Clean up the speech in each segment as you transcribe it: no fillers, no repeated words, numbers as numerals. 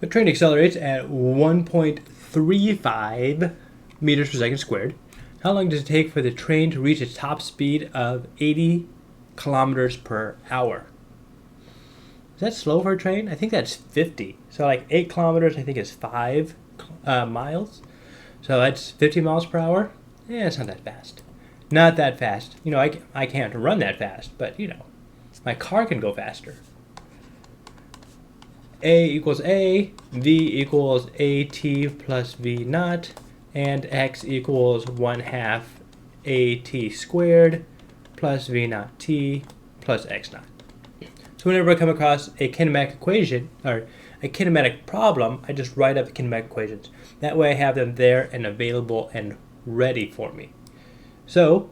The train accelerates at 1.35 meters per second squared. How long does it take for the train to reach its top speed of 80 kilometers per hour? Is that slow for a train? I think that's 50. So like 8 kilometers, I think is 5 miles. So that's 50 miles per hour. Yeah, it's not that fast. Not that fast. You know, I can't run that fast, but you know, my car can go faster. A equals A, V equals AT plus V naught, and X equals 1/2 AT squared plus V naught T plus X naught. So whenever I come across a kinematic equation, or a kinematic problem, I just write up the kinematic equations. That way I have them there and available and ready for me. So,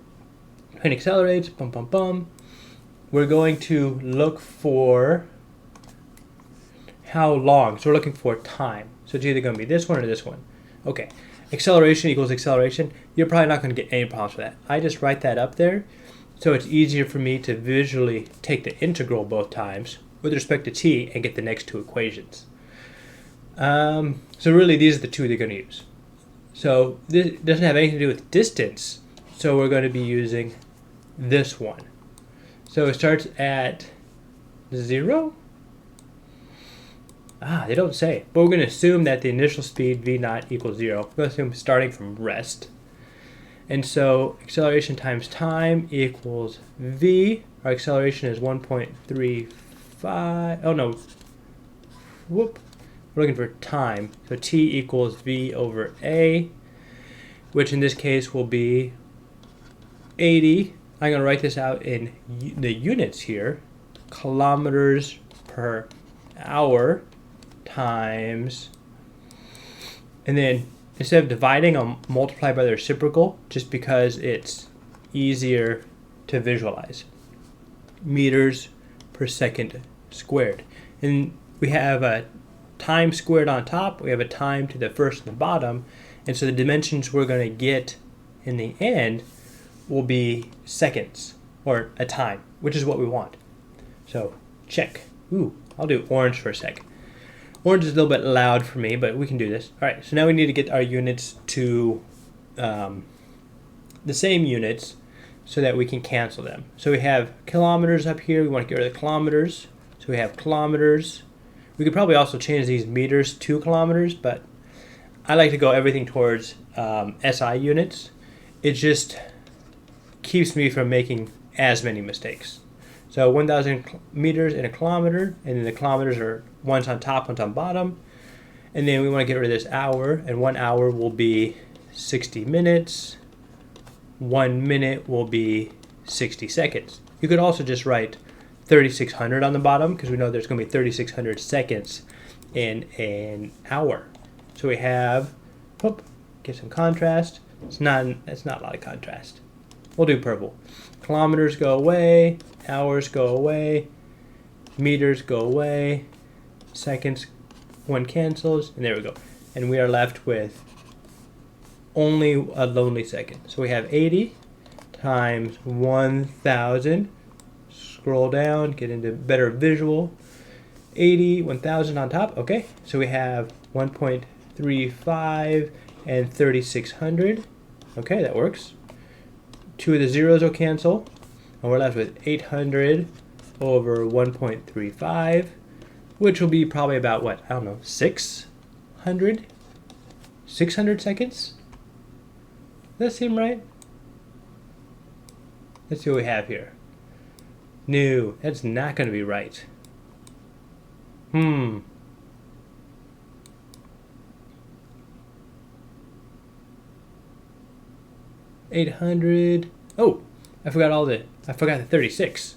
train accelerates, bum bum bum. We're going to look for how long. So we're looking for time. So it's either going to be this one or this one. Okay, acceleration equals acceleration. You're probably not going to get any problems with that. I just write that up there so it's easier for me to visually take the integral both times with respect to t and get the next two equations. So really these are the two they're going to use. So this doesn't have anything to do with distance, so we're going to be using this one. So it starts at 0? They don't say. But we're going to assume that the initial speed v naught equals 0. We're going to assume starting from rest. And so acceleration times time equals v. Our acceleration is 1.35. Oh no. Whoop. We're looking for time. So t equals v over a, which in this case will be 80. I'm going to write this out in the units here. Kilometers per hour times, and then instead of dividing, I'll multiply by the reciprocal just because it's easier to visualize. Meters per second squared. And we have a time squared on top, we have a time to the first and the bottom, and so the dimensions we're going to get in the end will be seconds, or a time, which is what we want. So check. I'll do orange for a sec. Orange is a little bit loud for me, but we can do this. All right, so now we need to get our units to the same units so that we can cancel them. So we have kilometers up here. We want to get rid of the kilometers. So we have kilometers. We could probably also change these meters to kilometers, but I like to go everything towards SI units. It just keeps me from making as many mistakes. So 1,000 meters in a kilometer, and then the kilometers are one's on top, one's on bottom. And then we want to get rid of this hour, and 1 hour will be 60 minutes. 1 minute will be 60 seconds. You could also just write 3,600 on the bottom because we know there's going to be 3,600 seconds in an hour. So we have, get some contrast. It's not a lot of contrast. We'll do purple. Kilometers go away, hours go away, meters go away, seconds, one cancels, and there we go. And we are left with only a lonely second. So we have 80 times 1,000. Scroll down, get into better visual. 80, 1,000 on top. Okay, so we have 1.35 and 3,600. Okay, that works. Two of the zeros will cancel, and we're left with 800 over 1.35, which will be probably about what? I don't know, 600 seconds? Does that seem right? Let's see what we have here. No, that's not going to be right. 800. Oh, I forgot the 36.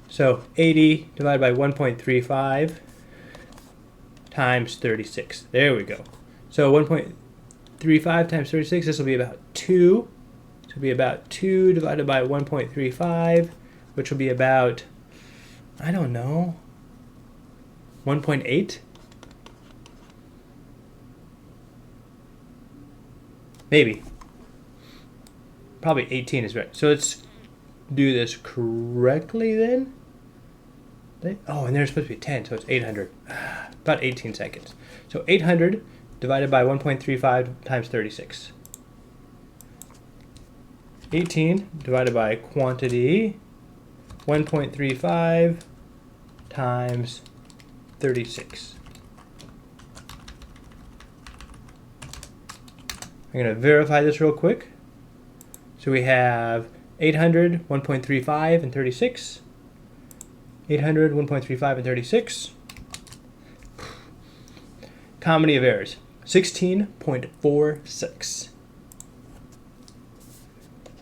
So 80 divided by 1.35 times 36. There we go. So 1.35 times 36, this will be about 2. So it'll be about 2 divided by 1.35, which will be about, I don't know, 1.8? Maybe. Probably 18 is right. So let's do this correctly then. Oh, and there's supposed to be 10, so it's 800. about 18 seconds. So 800 divided by 1.35 times 36. 18 divided by quantity 1.35 times 36. I'm going to verify this real quick. So we have 800, 1.35, and 36. 800, 1.35, and 36. Comedy of errors, 16.46.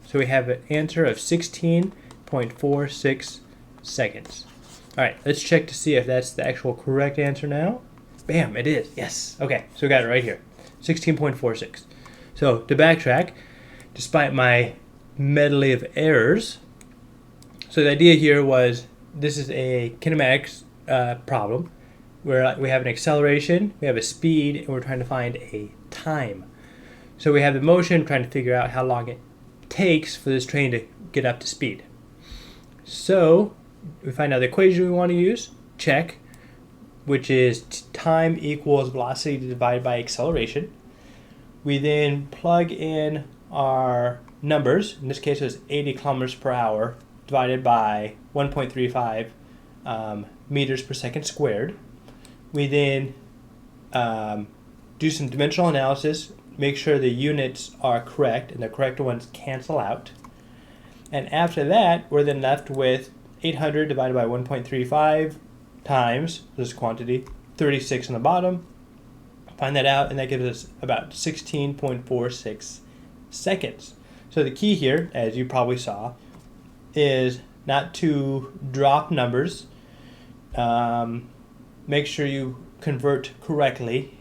So we have an answer of 16.46 seconds. All right, let's check to see if that's the actual correct answer now. Bam, it is. Yes. Okay, so we got it right here. 16.46. So to backtrack, despite my medley of errors, so the idea here was this is a kinematics problem where we have an acceleration, we have a speed, and we're trying to find a time. So we have the motion, trying to figure out how long it takes for this train to get up to speed. So we find out the equation we want to use, check, which is time equals velocity divided by acceleration. We then plug in our numbers. In this case, it was 80 kilometers per hour divided by 1.35 meters per second squared. We then do some dimensional analysis, make sure the units are correct and the correct ones cancel out. And after that, we're then left with 800 divided by 1.35 times, this is quantity, 36 on the bottom. Find that out, and that gives us about 16.46 seconds. So the key here, as you probably saw, is not to drop numbers. Make sure you convert correctly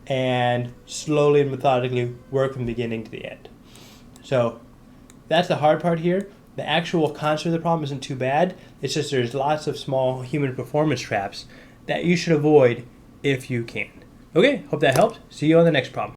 and slowly and methodically work from beginning to the end. So that's the hard part here. The actual concept of the problem isn't too bad. It's just there's lots of small human performance traps that you should avoid if you can. Okay, hope that helped. See you on the next problem.